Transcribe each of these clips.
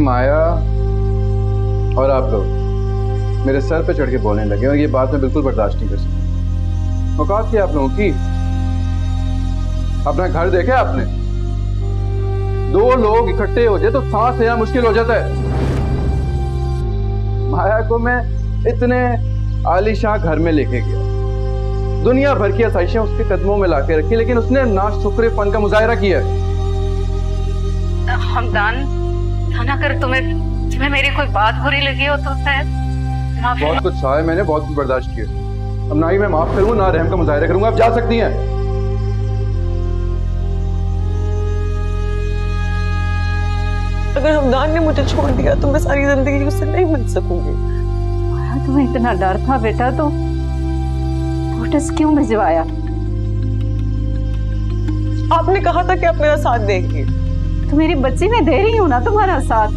माया और आप लोग मेरे सर पे चढ़ के बोलने लगे और ये बात मैं बिल्कुल बर्दाश्त नहीं कर सकता। औकात क्या आप लोगों की? अपना घर देखे आपने? 2 लोग इकट्ठे हो जाए तो सांस लेना मुश्किल हो जाता है। माया को मैं इतने आलीशान घर में लेके गया, दुनिया भर की आसाइशें उसके कदमों में लाके रखी, लेकिन उसने नाशुक्रेपन का मुजाहिरा किया। हमदान, ना कर तुम्हें मेरी कोई बात बुरी लगी हो तो शायद माफ। बहुत कुछ सहा है मैंने, बहुत कुछ बर्दाश्त किया। अब ना ही मैं माफ करूंगा ना रहम का मुजाहिरा करूंगा। आप जा सकती हैं। अगर हमदान ने मुझे छोड़ दिया तो मैं सारी जिंदगी उससे नहीं मिल सकूंगी। माया, तुम्हें इतना डर था बेटा तो नोटिस क्यों भिजवाया? आपने कहा था कि आप मेरा साथ देंगी। तो मेरी बच्ची, मैं दे रही हूँ ना तुम्हारा साथ।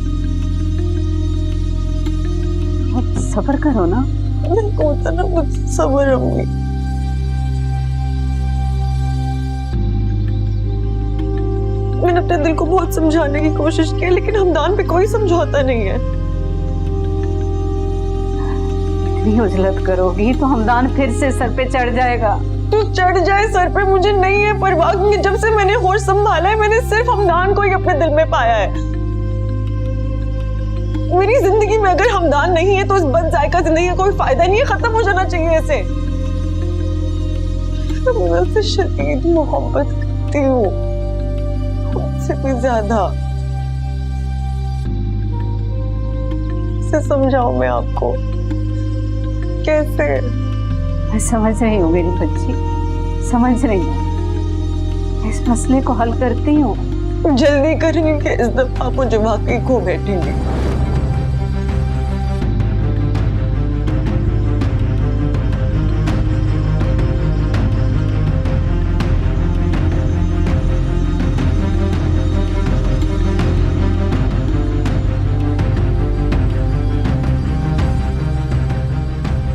अब सब्र करो ना। ना मुझसे सब्र होंगी। मैंने अपने दिल को बहुत समझाने की कोशिश की, लेकिन हमदान पे कोई समझौता नहीं है। इतनी उजलत करोगी तो हमदान फिर से सर पे चढ़ जाएगा। तो चढ़ जाए सर पे, मुझे नहीं है परवाह, क्योंकि जब से मैंने होश संभाला है मैंने सिर्फ हमदान को ही अपने दिल में पाया है। मेरी जिंदगी में अगर हमदान नहीं है तो उस बद जायका जिंदगी का कोई फायदा नहीं है, खत्म हो जाना चाहिए ऐसे। मैं उससे शदीद मोहब्बत करती हूँ, उससे भी ज्यादा। कैसे समझाऊं मैं आपको? कैसे? मैं समझ रही हूँ मेरी बच्ची, समझ रही हूँ। इस मसले को हल करती हूँ। जल्दी करेंगे कि इस दफा आप मुझे वाकई खो बैठेंगे।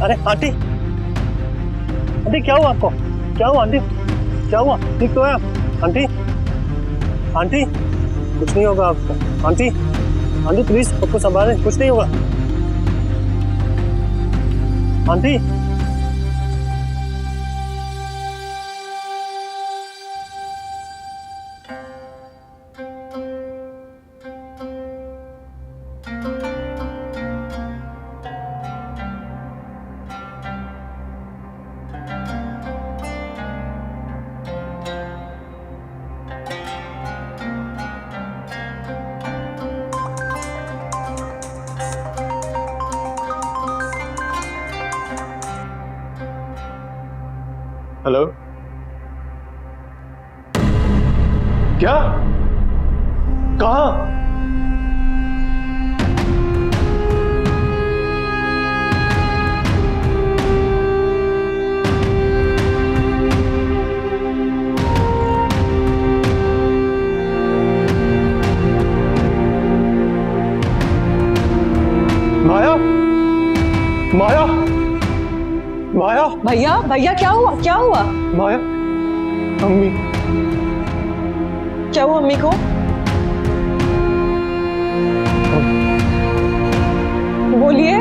अरे आंटी, आंटी क्या हुआ आपको? क्या हुआ आंटी? क्या हुआ? ठीक तो है आप? आंटी, आंटी कुछ नहीं होगा आपको। आंटी, आंटी प्लीज आपको संभालें, कुछ नहीं होगा। आंटी, हेलो, क्या? कहाँ? माया, माया, माया, भैया, भैया क्या हुआ? क्या हुआ? माया, अम्मी। क्या हुआ अम्मी को? बोलिए।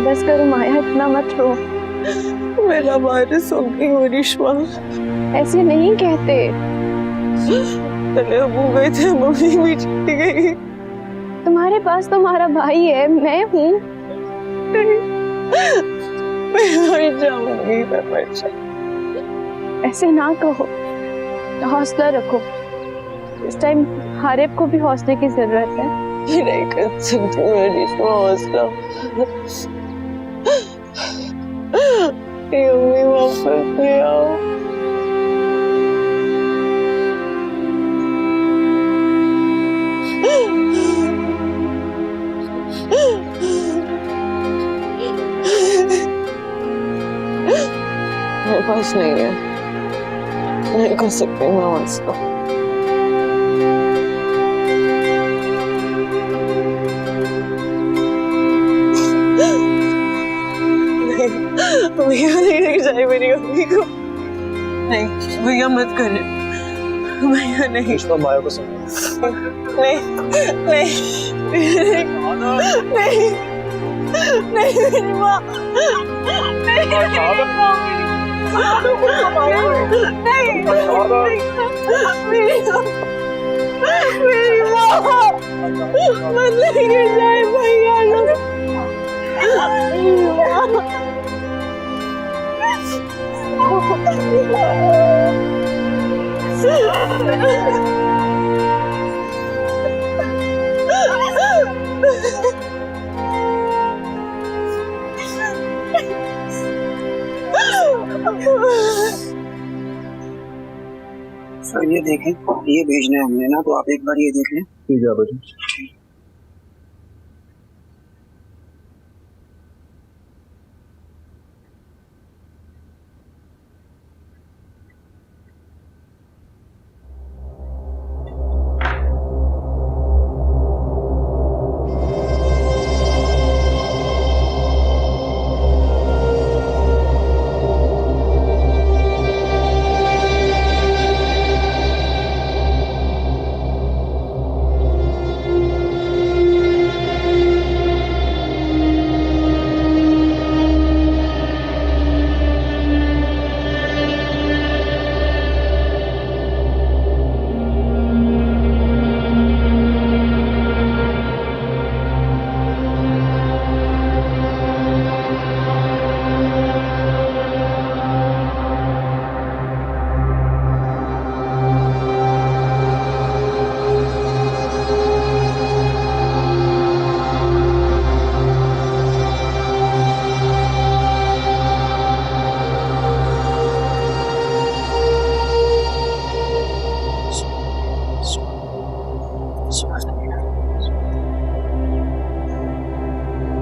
बस करो माया, इतना मत रो। मेरा वारिस हो गई हो रिश्मा। ऐसे नहीं कहते। पहले अबू गए थे, मम्मी भी चली गई। तुम्हारे पास तुम्हारा भाई है, मैं हूँ। मैं मर जाऊंगी, मैं मर जाऊंगी। ऐसे ना कहो, हौसला रखो। इस टाइम हारिब को भी हौसले की जरूरत है। नहीं कर सकती मैं रिश्मा हौसला। अम्मी वापस ले आओ। मेरे पास नहीं है, नहीं कर सकती मैं और इसको। भैया नहीं लेके जाए मेरी अम्मी को। नहीं भैया मत करें, भैया नहीं। तो माया को समझ नहीं नहीं नहीं नहीं मेरी माँ नहीं मेरी माँ नहीं मेरी माँ मत लेके जाए भैया लोग। सर ये देखें, ये भेजना है हमने ना, तो आप एक बार ये देख लें। ठीक है बच्चे।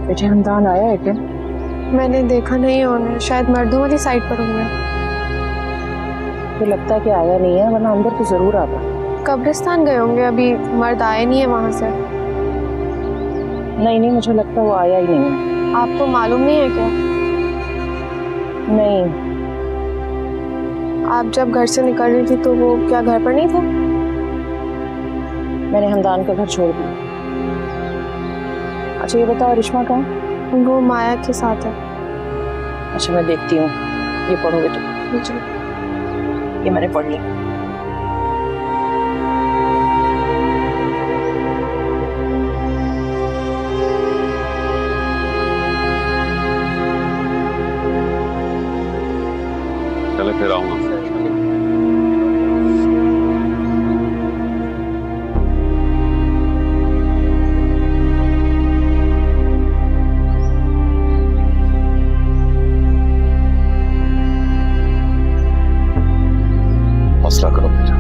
बेटे हमदान आया है क्या? मैंने देखा नहीं है उन्हें, शायद मर्दों वाली साइड पर होंगे। तो लगता है कि आया नहीं है, वरना अंदर तो जरूर आता। कब्रिस्तान गए होंगे, अभी मर्द आए नहीं है वहां से। नहीं नहीं, मुझे लगता है वो आया ही नहीं है। आपको मालूम नहीं है क्या? नहीं। आप जब घर से निकल रही थी तो वो क्या घर पर नहीं था? मैंने हमदान का घर छोड़ दिया। अच्छा ये बताओ रिश्मा कहाँ? वो माया के साथ है। अच्छा मैं देखती हूँ, ये पढ़ो बेटा। जी। ये मैंने पढ़ लिया। चले फिर आऊंगा। हौसला करो बेटा,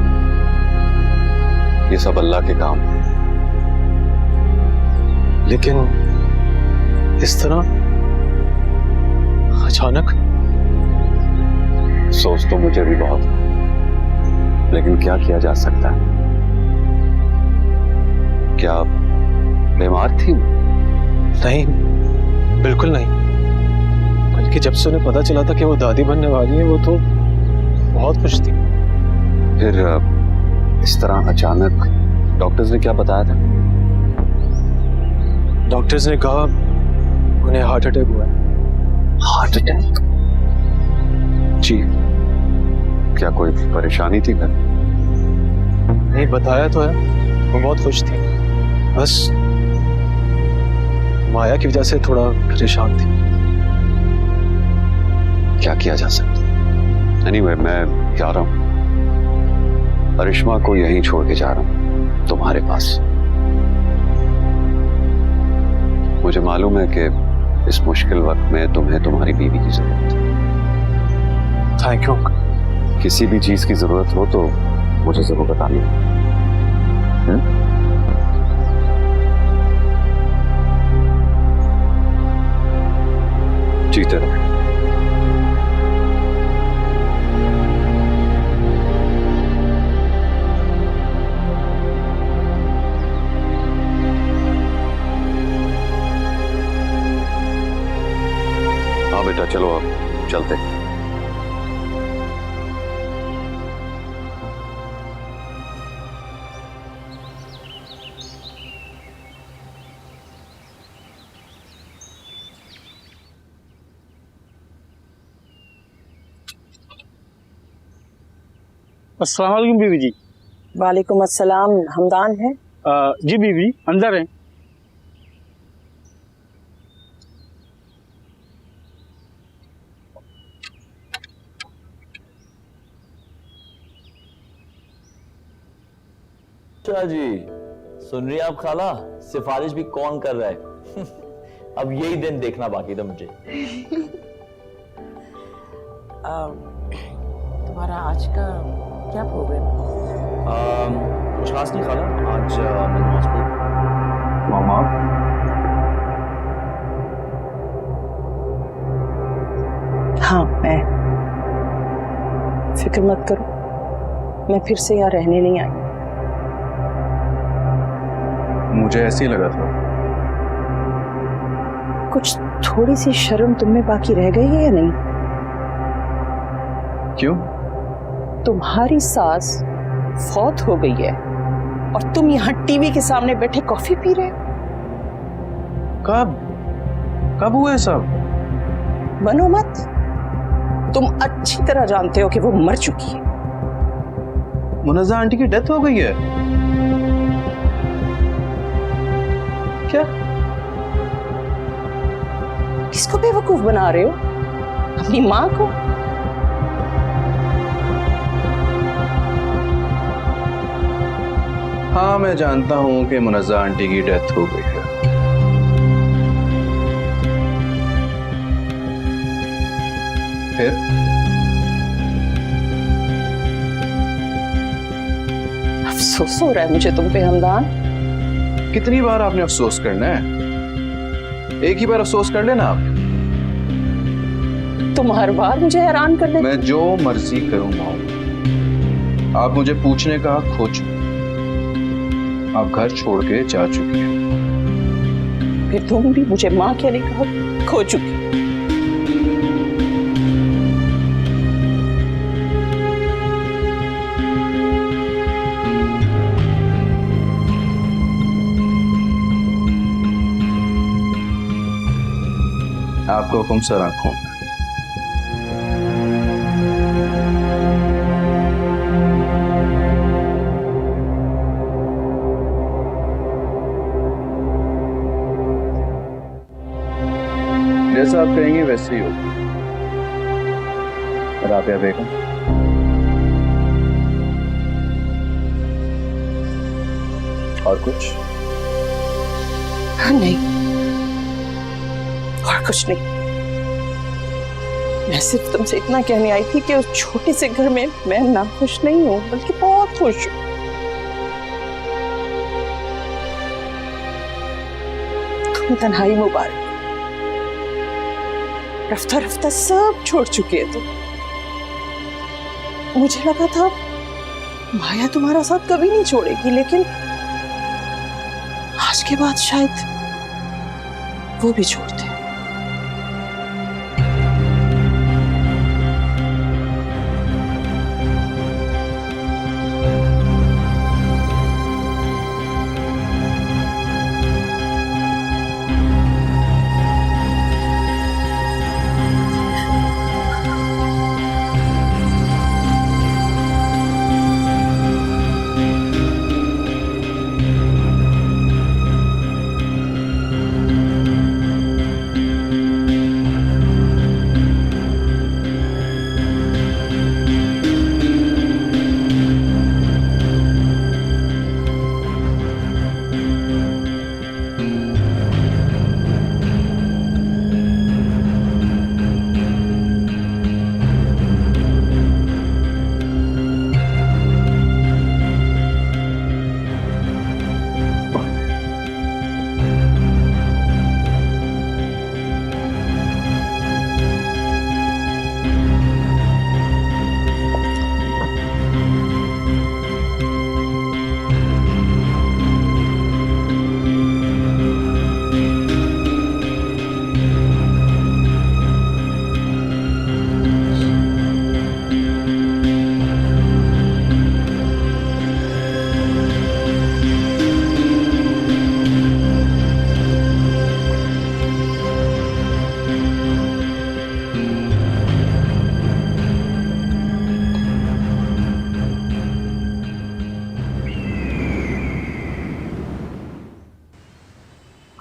ये सब अल्लाह के काम। लेकिन इस तरह अचानक? सोच तो मुझे भी बहुत, लेकिन क्या किया जा सकता है? क्या बीमार थी? नहीं, बिल्कुल नहीं। बल्कि जब से उन्हें पता चला था कि वो दादी बनने वाली है, वो तो बहुत खुश थी। फिर इस तरह अचानक डॉक्टर्स ने क्या बताया था? डॉक्टर्स ने कहा उन्हें हार्ट अटैक हुआ है। Heart attack? जी। क्या कोई परेशानी थी घर? नहीं, बताया तो है, वो बहुत खुश थी, बस माया की वजह से थोड़ा परेशान थी। क्या किया जा सकता? एनीवे, मैं जा रहा हूं, करिश्मा को यहीं छोड़ के जा रहा हूं तुम्हारे पास। मुझे मालूम है कि इस मुश्किल वक्त में तुम्हें तुम्हारी बीवी की जरूरत है। Thank you. किसी भी चीज की जरूरत हो तो मुझे जरूर बताना। जीते रहो। चलते। अस्सलाम वालेकुम बीवी जी। वालेकुम अस्सलाम। हमदान है? जी बीवी, अंदर हैं। अच्छा जी, सुन रही हैं आप खाला? सिफारिश भी कौन कर रहा है? अब यही दिन देखना बाकी था मुझे। तुम्हारा आज का क्या प्रोग्राम? कुछ खास नहीं खाला, आज मैं नमाज पढ़। मामा हाँ, मैं फिक्र मत करो, मैं फिर से यहाँ रहने नहीं आई। मुझे ऐसे ही लगा था। कुछ थोड़ी सी शर्म तुम में बाकी रह गई है या नहीं? क्यों? तुम्हारी सास फौत हो गई है और तुम यहाँ टीवी के सामने बैठे कॉफी पी रहे हो। कब कब हुआ सब? बनो मत, तुम अच्छी तरह जानते हो कि वो मर चुकी है। मुनज़्ज़ा आंटी की डेथ हो गई है? क्या? किसको बेवकूफ बना रहे हो? अपनी माँ को? हाँ, मैं जानता हूं कि मुनज़्ज़ा आंटी की डेथ हो गई है। फिर अफसोस हो रहा है मुझे तुम पे हमदान। कितनी बार आपने अफसोस करना है? एक ही बार अफसोस कर लेना आप। तुम हर बार मुझे हैरान कर देते। मैं जो मर्जी करूं माँ, आप मुझे पूछने का हक खो चुके। आप घर छोड़ के जा चुकी हैं। फिर तुम भी मुझे माँ कहने का हक खो चुकी। आपको हुक्म सर आंखों में। जैसा आप कहेंगे वैसे ही होगा। राबिया बेगम, और कुछ? नहीं, और कुछ नहीं। मैं सिर्फ तुमसे इतना कहने आई थी कि उस छोटे से घर में मैं ना खुश नहीं हूं, बल्कि बहुत खुश हूं। तुम तन्हाई मुबारक। रफ्ता रफ्ता सब छोड़ चुके हैं तुम। मुझे लगा था माया तुम्हारा साथ कभी नहीं छोड़ेगी, लेकिन आज के बाद शायद वो भी छोड़ दे।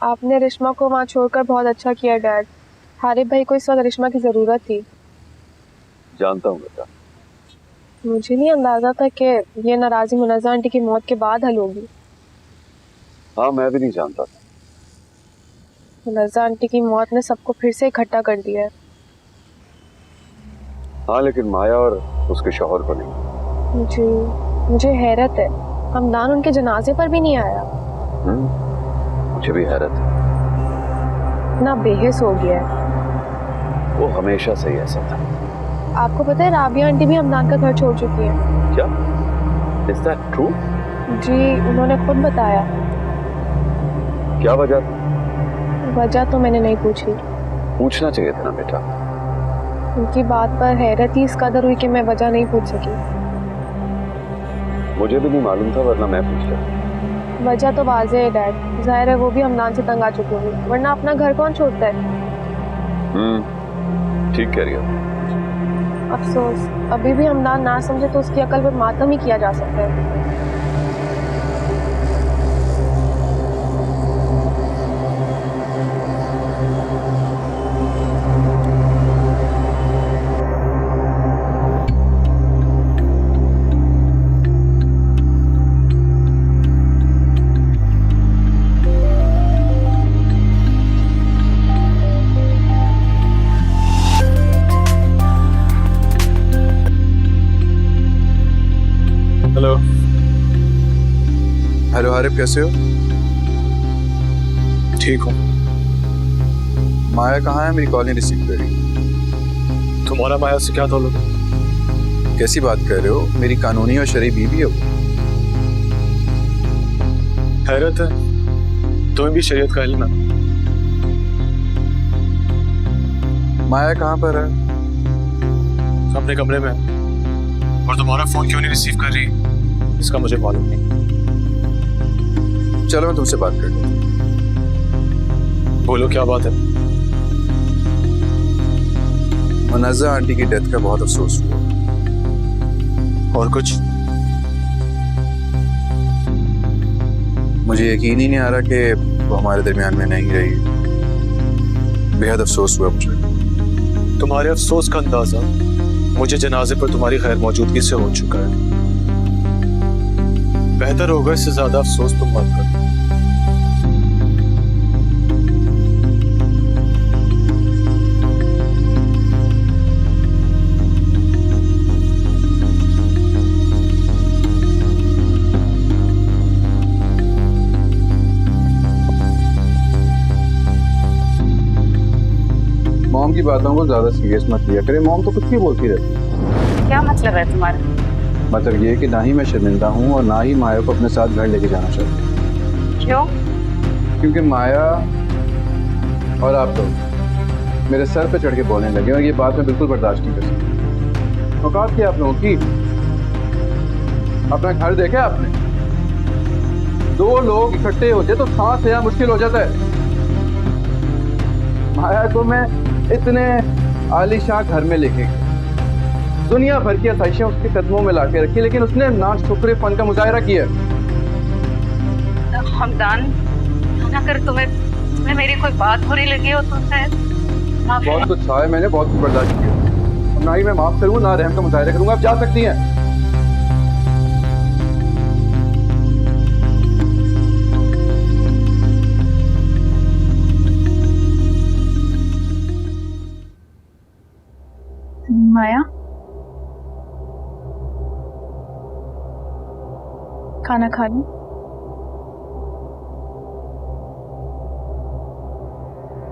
आपने रिश्मा को वहाँ छोड़कर बहुत अच्छा किया डैड। हारिब भाई को इस वक्त रिश्मा की ज़रूरत थी। जानता हूँ बेटा। मुझे नहीं अंदाजा था कि ये नाराज़ी मुनज़्ज़ा आंटी की मौत के बाद हल होगी। हाँ, मैं भी नहीं जानता था। मुनज़्ज़ा आंटी की मौत ने सबको फिर से इकट्ठा कर दिया है। हाँ, लेकिन माया और उसके शौहर को नहीं। मुझे हैरत है, हमदान उनके जनाजे पर भी नहीं आया। मुझे भी हैरत है। इतना बेहिस हो गया है। वो हमेशा से ही ऐसा था। आपको पता है राबिया आंटी भी हमदान का घर छोड़ चुकी है। क्या? Is that true? जी, उन्होंने खुद बताया। क्या वजह थी? वजह तो मैंने नहीं पूछी। पूछना चाहिए था ना बेटा। उनकी बात पर हैरत ही इस कदर हुई कि मैं वजह नहीं पूछ सकी। मुझे भी नहीं मालूम था, वरना मैं पूछता। वजह तो वाज़ेह है डैड, जाहिर है वो भी हमदान से तंग आ चुकी होगी, वरना अपना घर कौन छोड़ता है। ठीक कह रही हो। अफसोस, अभी भी हमदान ना समझे तो उसकी अकल पर मातम ही किया जा सकता है। हेलो। हेलो हारिब, कैसे हो? ठीक हूँ। माया कहाँ है? मेरी कॉल नहीं रिसीव कर रही। तुम्हारा माया से क्या ताल्लुक? कैसी बात कर रहे हो? मेरी कानूनी और शरई बीवी है वो। हैरत है, तुम्हें भी शरीयत का इल्म है। माया कहाँ पर है? अपने कमरे में। और तुम्हारा फोन क्यों नहीं रिसीव कर रही, इसका मुझे मालूम नहीं। चलो मैं तुमसे बात करता हूँ। बोलो, क्या बात है? मुनज़्ज़ा आंटी की डेथ का बहुत अफसोस हुआ। और कुछ? मुझे यकीन ही नहीं आ रहा कि वो हमारे दरमियान में नहीं रही। बेहद अफसोस हुआ मुझे। तुम्हारे अफसोस का अंदाजा मुझे जनाजे पर तुम्हारी गैर मौजूदगी से हो चुका है। बेहतर होगा इससे ज्यादा अफसोस तुम मत करो। मॉम की बातों को ज्यादा सीरियस मत लिया करे। मॉम तो कुछ भी बोलती रहती है। क्या मतलब है तुम्हारा? मतलब ये कि ना ही मैं शर्मिंदा हूँ और ना ही माया को अपने साथ घर लेके जाना चाहती। क्यों? क्योंकि माया और आप लोग मेरे सर पे चढ़ के बोलने लगे और ये बात मैं बिल्कुल बर्दाश्त नहीं कर सकती। औकात क्या आप लोगों की? अपना घर देखा आपने? 2 लोग इकट्ठे होते तो सांस लेना मुश्किल हो जाता है। माया को मैं इतने आलीशान घर में लेके गया, दुनिया भर की आसाइशें उसके कदमों में लाके रखी, लेकिन उसने ना शुक्र फन का मुजाहरा किया। हमदान, ना कर तुम्हें मेरी कोई बात बुरी लगी हो तो शायद बहुत कुछ सहा है मैंने, बहुत कुछ बर्दाश्त किया। अब ना ही मैं माफ करूँ ना रहम का मुजाहरा करूंगा। आप जा सकती हैं। माया, खाना खा ली?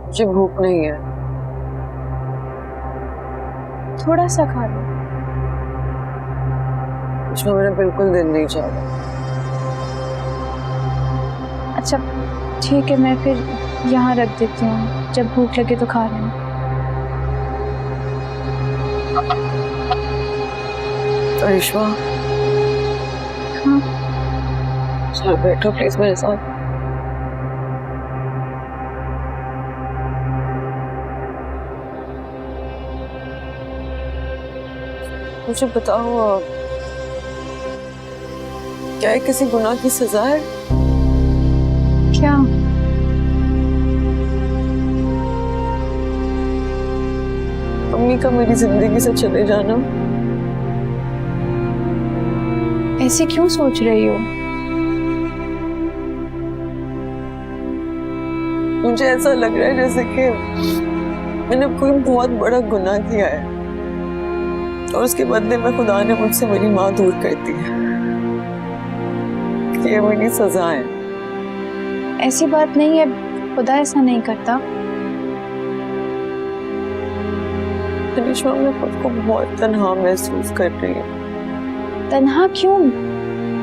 मुझे भूख नहीं है। थोड़ा सा खा लो। इसमें मेरा बिल्कुल दिल नहीं चाह रहा। अच्छा ठीक है, मैं फिर यहाँ रख देती हूँ, जब भूख लगे तो खा लेना। रिश्मा, हाँ चलो बैठो प्लीज मेरे साथ। मुझे बताओ, क्या ये किसी गुनाह की सजा है? क्या? मम्मी का मेरी जिंदगी से चले जाना। ऐसे क्यों सोच रही हो? मुझे ऐसा लग रहा है जैसे कि मैंने कोई बहुत बड़ा गुनाह किया है और उसके बदले में खुदा ने मुझसे मेरी माँ दूर कर दी है। ये मेरी सजा है। ऐसी बात नहीं है, खुदा ऐसा नहीं करता। करिश्मा, मैं खुद को बहुत तन्हा महसूस कर रही हूँ। तन्हा क्यों?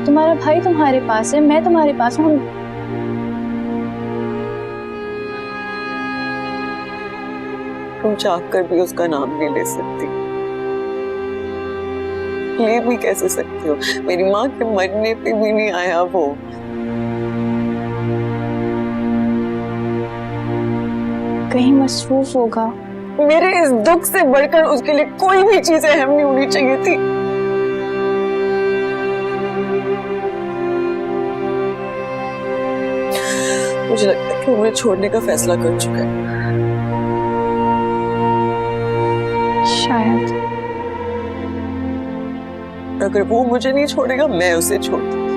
तुम्हारा भाई तुम्हारे पास है, मैं तुम्हारे पास हूँ। तुम चाह कर भी उसका नाम नहीं ले सकती। ले भी कैसे सकती हो? मेरी माँ के मरने पे भी नहीं आया वो। कहीं मसरूफ होगा। मेरे इस दुख से बढ़कर उसके लिए कोई भी चीज अहम नहीं होनी चाहिए थी। मुझे लगता है कि वो मुझे छोड़ने का फैसला कर चुका है। शायद। अगर वो मुझे नहीं छोड़ेगा, मैं उसे छोड़ दूंगी।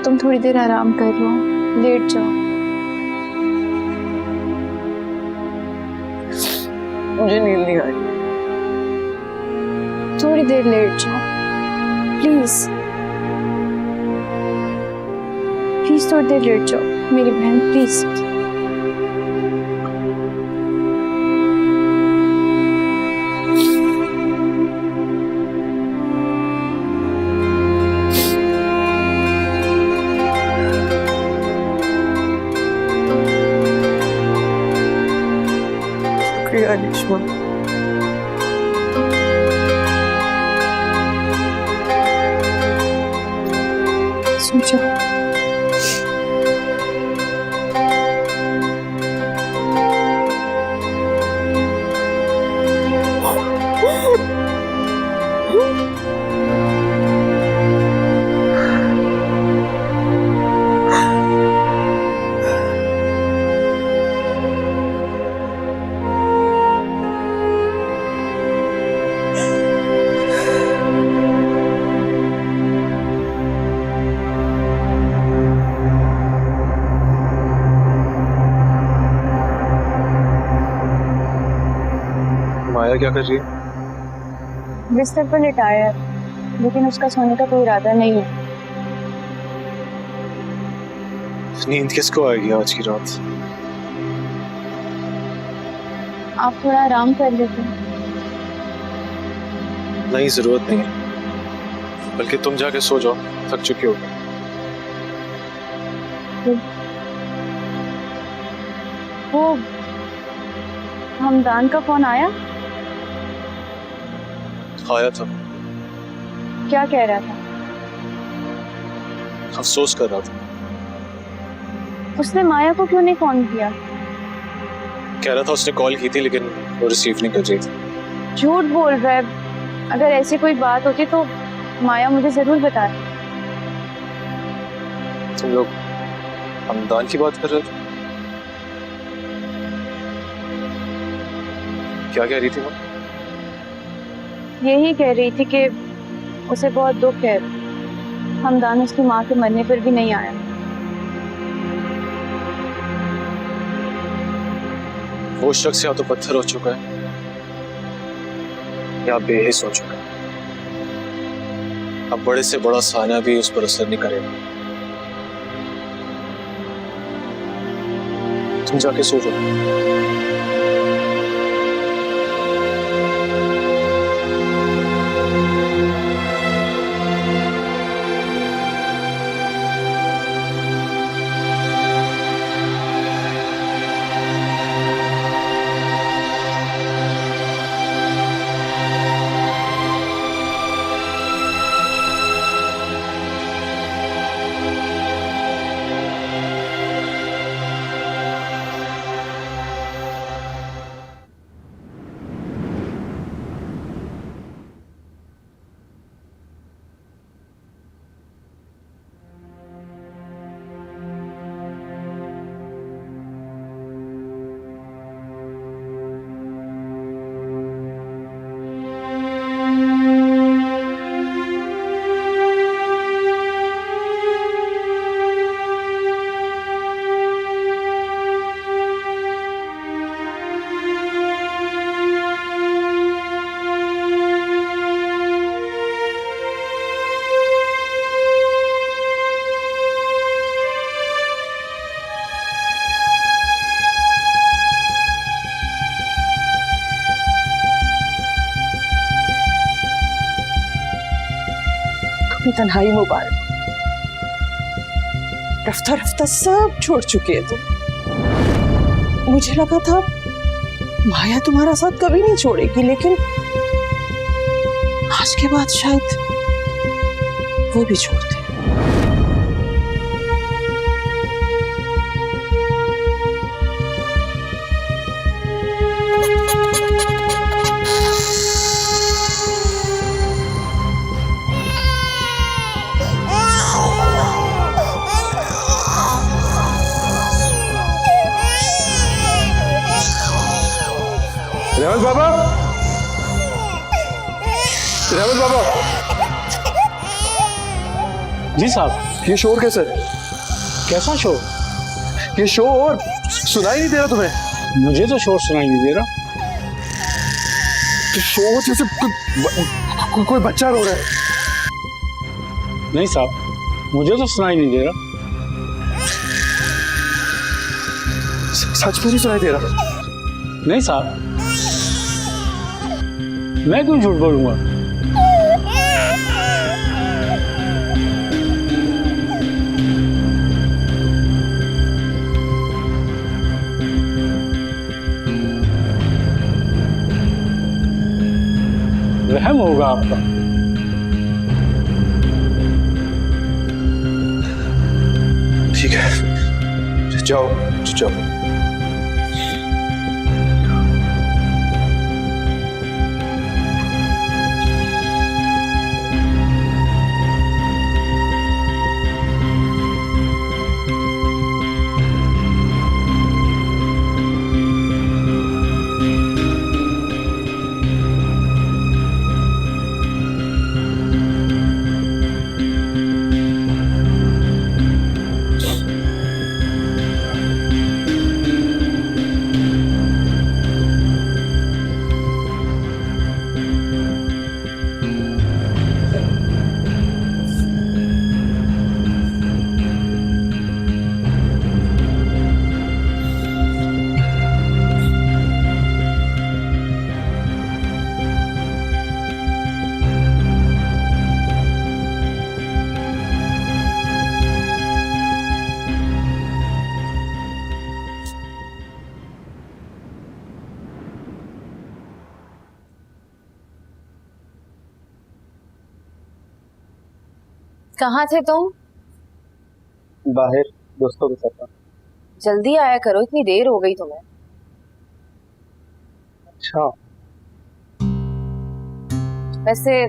तुम थोड़ी देर आराम कर लो, लेट जाओ। मुझे नींद नहीं आ रही। थोड़ी देर लेट जाओ, प्लीज प्लीज थोड़ी देर लेट जाओ मेरी बहन, प्लीज। शुक्रिया करिश्मा। सोचो। माया क्या कर रही है? बिस्तर पर लिटाया है, लेकिन उसका सोने का कोई इरादा नहीं है। नींद किसको आएगी आज की रात? आप थोड़ा आराम कर लेते हैं। नहीं, जरूरत नहीं है, बल्कि तुम जाके सो जाओ, थक चुकी होगी। वो हमदान का फोन आया? आया था। क्या कह रहा था? अफसोस कर रहा था। उसने माया को क्यों नहीं फोन किया? कह रहा था उसने कॉल की थी लेकिन वो रिसीव नहीं कर रही थी। झूठ बोल रहा है। अगर ऐसी कोई बात होती तो माया मुझे जरूर बताती। तुम लोग हमदान की बात कर रहे थे? क्या कह रही थी वो? यही कह रही थी कि उसे बहुत दुख है, हमदान उसकी माँ के मरने पर भी नहीं आया। वो शख्स या तो पत्थर हो चुका है या बेहिस हो चुका है। अब बड़े से बड़ा साना भी उस पर असर नहीं करेगा। तुम जाके सो जाओ। अपनी तन्हाई मुबारक। रफ्ता रफ्ता सब छोड़ चुके हैं तुम। मुझे लगा था माया तुम्हारा साथ कभी नहीं छोड़ेगी, लेकिन आज के बाद शायद वो भी छोड़ दे। रेवत बाबा, रेवत बाबा, जी साहब। ये शोर कैसे? कैसा शोर? ये शोर सुनाई नहीं दे रहा तुम्हें? मुझे तो शोर सुनाई नहीं दे रहा। तो शोर जैसे कोई बच्चा रो रहा है। नहीं साहब, मुझे तो सुनाई नहीं दे रहा। सच में नहीं सुनाई दे रहा? नहीं साहब, मैं क्यों झूठ बोलूंगा? रहम होगा आपका। ठीक है, जाओ जाओ। कहाँ थे तुम? बाहर दोस्तों के साथ। जल्दी आया करो, इतनी देर हो गई तुम्हें। अच्छा, वैसे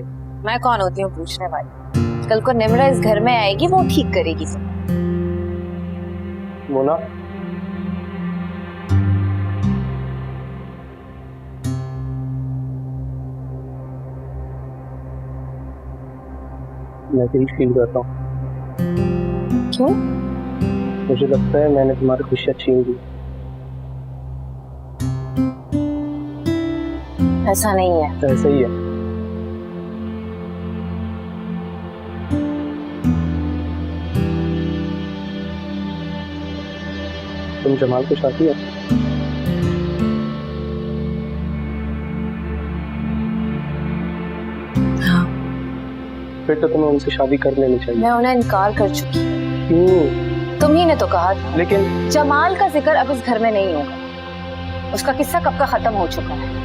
मैं कौन होती हूँ पूछने वाली? कल को निम्रा इस घर में आएगी, वो ठीक करेगी सब। मोना, मैं गिल्ट फील करता हूँ। क्यों? मुझे लगता है मैंने तुम्हारी खुशियाँ छीन ली। ऐसा नहीं है। ऐसा ही है। तुम जमाल को चाहती हो? हाँ। फिर तो तुम्हें उनसे शादी कर लेनी चाहिए। मैं उन्हें इनकार कर चुकी हूँ। क्यों? तुम ही ने तो कहा था। लेकिन जमाल का जिक्र अब इस घर में नहीं होगा। उसका किस्सा कब का खत्म हो चुका है।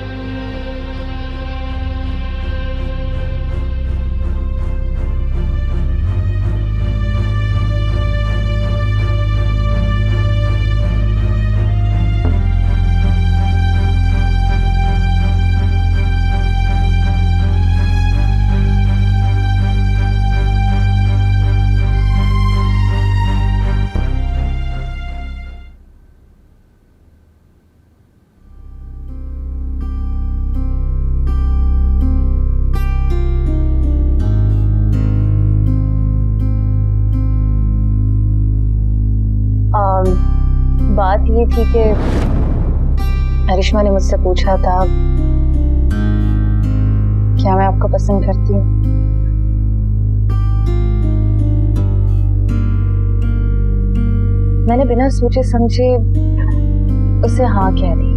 बात ये थी कि अरिश्मा ने मुझसे पूछा था क्या मैं आपको पसंद करती हूँ। मैंने बिना सोचे समझे उसे हाँ कह दी।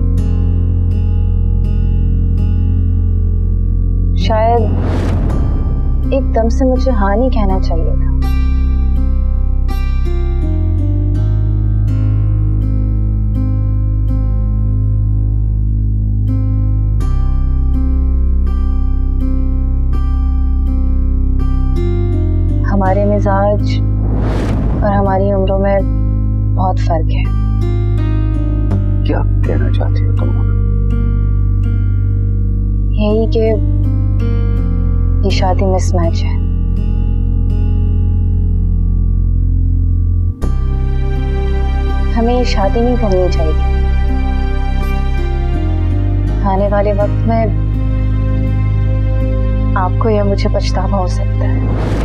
शायद एकदम से मुझे हाँ नहीं कहना चाहिए था। हमारे मिजाज और हमारी उम्रों में बहुत फर्क है। क्या कहना चाहती हो तुम? यही कि ये शादी मिसमैच है। हमें ये शादी नहीं करनी चाहिए। आने वाले वक्त में आपको या मुझे पछतावा हो सकता है।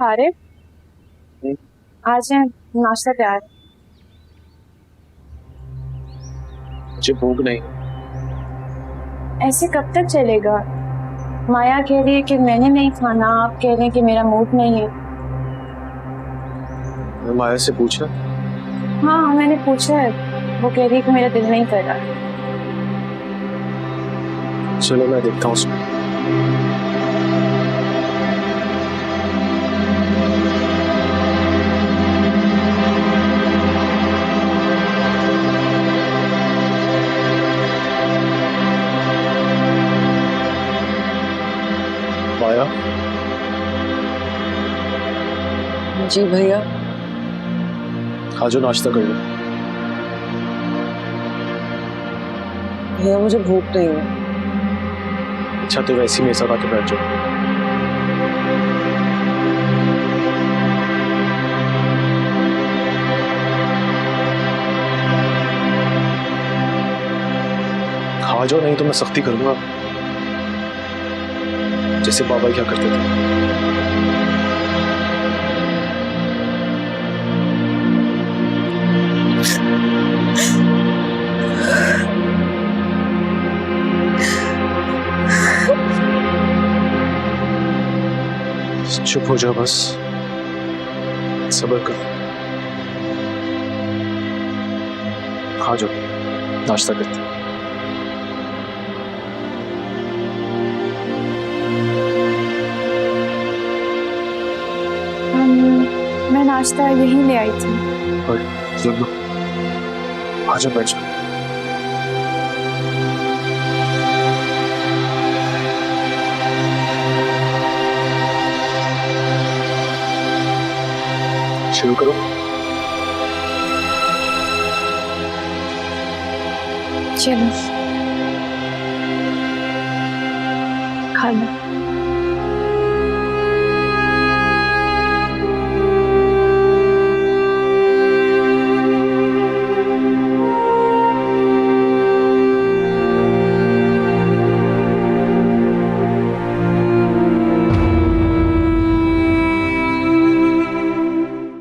अरे आज है नाश्ता तैयार। मुझे भूख नहीं। ऐसे कब तक चलेगा? माया कह रही है कि मैंने नहीं खाना, आप कह रहे हैं कि मेरा मूड नहीं है। माया से पूछा? हाँ मैंने पूछा है, वो कह रही है कि मेरा दिल नहीं कर रहा। चलो मैं देखता हूँ उसमें। माया, जी भैया। खा जो, नाश्ता कर लो। भैया मुझे भूख नहीं है। अच्छा तो वैसे ही मेरे साथ आके बैठ जाओ। खा जाओ, नहीं तो मैं सख्ती करूंगा, जैसे बाबा क्या करते थे। चुप हो जाओ बस, सब्र करो। खा जाओ, नाश्ता करते हैं। मैं नाश्ता यहीं ले आई थी। और सुन लो, आ जाओ, बैठ जाओ। शुरू करो। चलो खा लो।